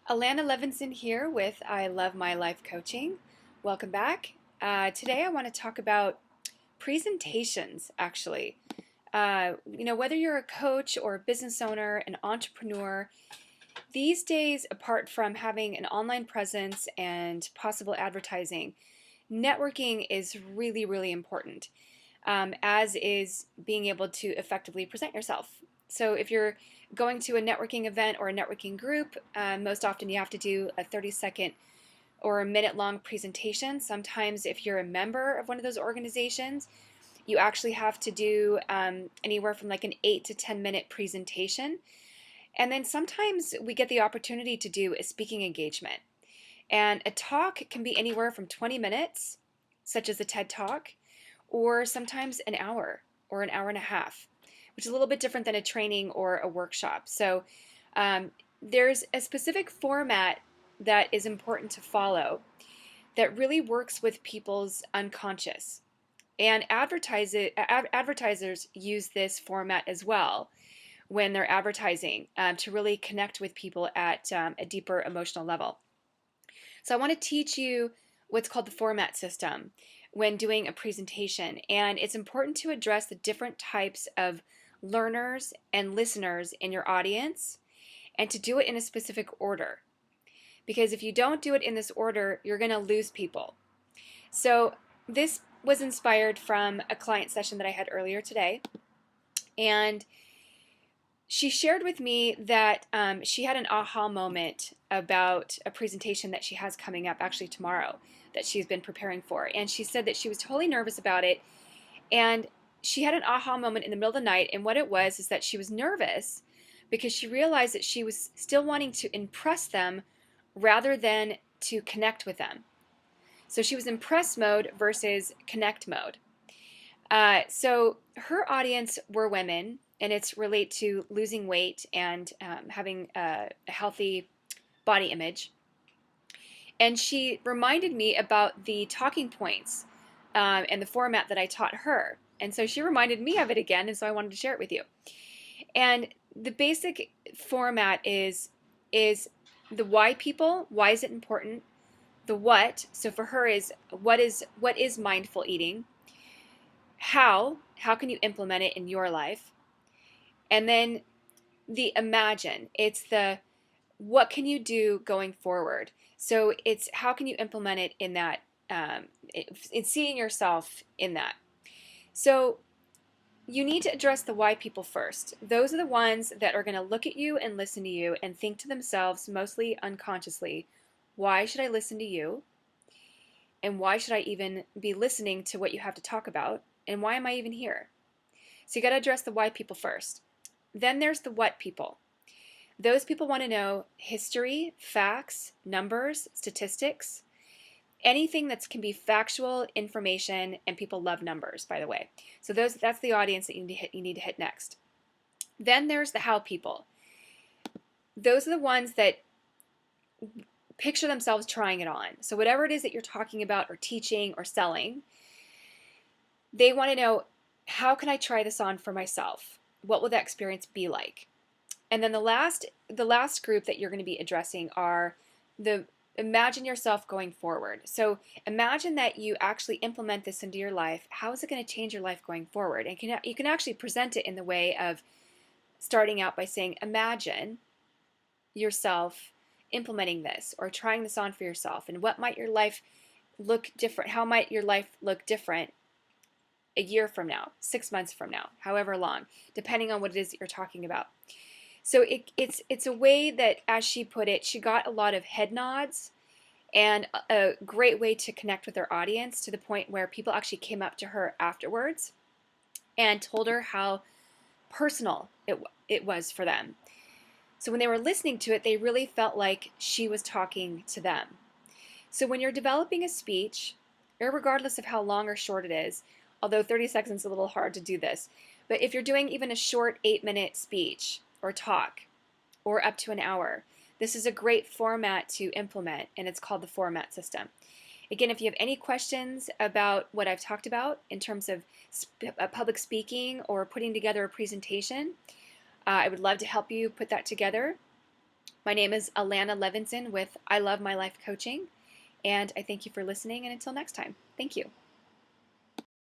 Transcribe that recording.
Alanna Levenson here with I Love My Life Coaching. Welcome back. Today I want to talk about presentations, actually. Whether you're a coach or a business owner, an entrepreneur, these days, apart from having an online presence and possible advertising, networking is really, really important, as is being able to effectively present yourself. So if you're going to a networking event or a networking group, most often you have to do a 30-second or a minute-long presentation. Sometimes if you're a member of one of those organizations, you actually have to do anywhere from like an 8 to 10-minute presentation. And then sometimes we get the opportunity to do a speaking engagement. And a talk can be anywhere from 20 minutes, such as a TED Talk, or sometimes an hour or an hour and a half, which is a little bit different than a training or a workshop. So there's a specific format that is important to follow that really works with people's unconscious. And advertisers use this format as well when they're advertising to really connect with people at a deeper emotional level. So I want to teach you what's called the format system when doing a presentation. And it's important to address the different types of learners and listeners in your audience and to do it in a specific order. Because if you don't do it in this order, you're going to lose people. So this was inspired from a client session that I had earlier today. And she shared with me that she had an aha moment about a presentation that she has coming up actually tomorrow that she's been preparing for. And she said that she was totally nervous about it. And she had an aha moment in the middle of the night. And what it was is that she was nervous because she realized that she was still wanting to impress them rather than to connect with them. So she was impress mode versus connect mode. So her audience were women, and it's related to losing weight and having a healthy body image. And she reminded me about the talking points and the format that I taught her. And so she reminded me of it again, and so I wanted to share it with you. And the basic format is the why people, why is it important? The what, so for her is what is mindful eating? How can you implement it in your life? And then the imagine, it's the what can you do going forward? So it's how can you implement it in that, it's seeing yourself in that. So you need to address the why people first. Those are the ones that are going to look at you and listen to you and think to themselves, mostly unconsciously, why should I listen to you? And why should I even be listening to what you have to talk about? And why am I even here? So you got to address the why people first. Then there's the what people. Those people want to know history, facts, numbers, statistics, anything that can be factual information, and people love numbers, by the way. So that's the audience that you need to hit next. Then there's the how people. Those are the ones that picture themselves trying it on. So whatever it is that you're talking about or teaching or selling, they want to know, how can I try this on for myself? What will that experience be like? And then the last group that you're going to be addressing are the imagine yourself going forward. So imagine that you actually implement this into your life. How is it going to change your life going forward? And you can actually present it in the way of starting out by saying, imagine yourself implementing this or trying this on for yourself, and what might your life look different? How might your life look different a year from now, 6 months from now, however long, depending on what it is that you're talking about. So it's a way that, as she put it, she got a lot of head nods and a great way to connect with her audience, to the point where people actually came up to her afterwards and told her how personal it was for them. So when they were listening to it, they really felt like she was talking to them. So when you're developing a speech, regardless of how long or short it is, although 30 seconds is a little hard to do this, but if you're doing even a short 8-minute speech or talk or up to an hour, this is a great format to implement, and it's called the format system. Again, if you have any questions about what I've talked about in terms of public speaking or putting together a presentation, I would love to help you put that together. My name is Alanna Levenson with I Love My Life Coaching, and I thank you for listening. And until next time, thank you.